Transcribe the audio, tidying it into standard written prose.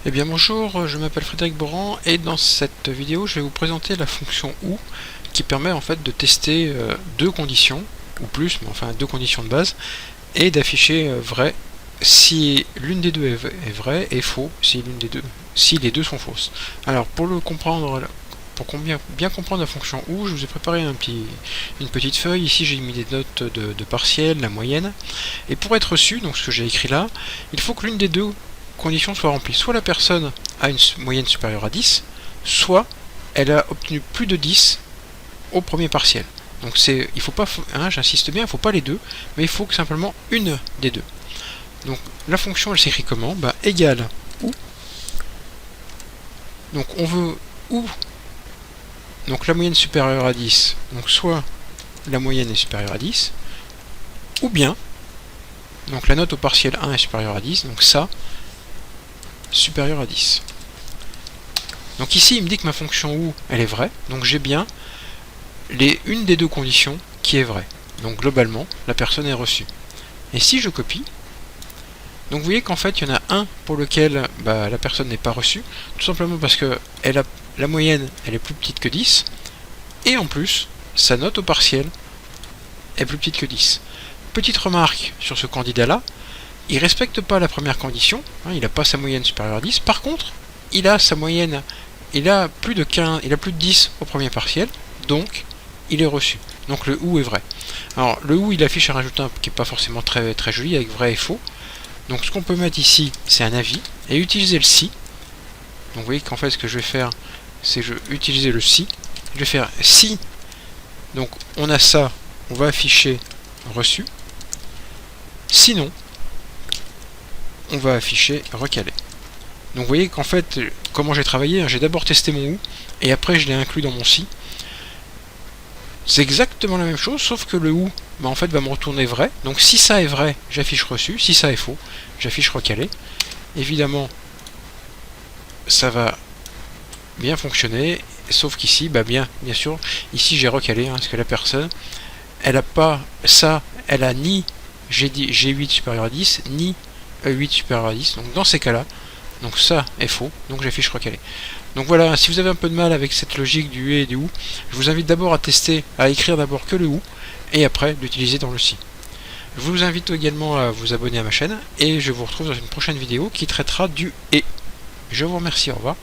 Eh bien bonjour, je m'appelle Frédéric Boran et dans cette vidéo je vais vous présenter la fonction OU qui permet en fait de tester deux conditions, ou plus, mais enfin deux conditions de base, et d'afficher vrai si l'une des deux est vraie et faux si les deux sont fausses. Alors pour le comprendre, bien comprendre la fonction OU, je vous ai préparé une petite feuille. Ici j'ai mis des notes de partiel, la moyenne, et pour être reçu, donc ce que j'ai écrit là, il faut que l'une des deux conditions soit remplie. Soit la personne a une moyenne supérieure à 10, soit elle a obtenu plus de 10 au premier partiel. Donc il faut pas, hein, j'insiste bien, il ne faut pas les deux, mais il faut que simplement une des deux. Donc la fonction elle s'écrit comment? Égale ou. Donc on veut ou, donc la moyenne supérieure à 10, donc soit la moyenne est supérieure à 10, ou bien, donc la note au partiel 1 est supérieure à 10, donc ça, supérieur à 10. Donc ici il me dit que ma fonction OU elle est vraie, donc j'ai bien une des deux conditions qui est vraie. Donc globalement la personne est reçue. Et si je copie, donc vous voyez qu'en fait il y en a un pour lequel la personne n'est pas reçue, tout simplement parce que la moyenne elle est plus petite que 10, et en plus sa note au partiel est plus petite que 10. Petite remarque sur ce candidat là, il ne respecte pas la première condition, hein, il n'a pas sa moyenne supérieure à 10, par contre, il a sa moyenne, il a plus de 10 au premier partiel, donc il est reçu. Donc le OU est vrai. Alors le OU il affiche un résultat qui n'est pas forcément très joli, avec vrai et faux. Donc ce qu'on peut mettre ici, c'est un avis, et utiliser le si. Donc vous voyez qu'en fait ce que je vais faire, c'est que je vais utiliser le si. Je vais faire si, donc on a ça, on va afficher reçu. Sinon, on va afficher recalé. Donc vous voyez qu'en fait, comment j'ai travaillé, j'ai d'abord testé mon OU, et après je l'ai inclus dans mon si. C'est exactement la même chose, sauf que le OU en fait va me retourner vrai. Donc si ça est vrai, j'affiche reçu. Si ça est faux, j'affiche recalé. Évidemment, ça va bien fonctionner, sauf qu'ici, bien sûr, ici j'ai recalé, hein, parce que la personne, elle a pas ça, elle a ni G8 supérieur à 10, ni E8 supérieur à 10. Donc dans ces cas-là, donc ça est faux, donc j'affiche recalé. Donc voilà, si vous avez un peu de mal avec cette logique du et du ou, je vous invite d'abord à tester, à écrire d'abord que le ou, et après l'utiliser dans le si. Je vous invite également à vous abonner à ma chaîne, et je vous retrouve dans une prochaine vidéo qui traitera du et. Je vous remercie, au revoir.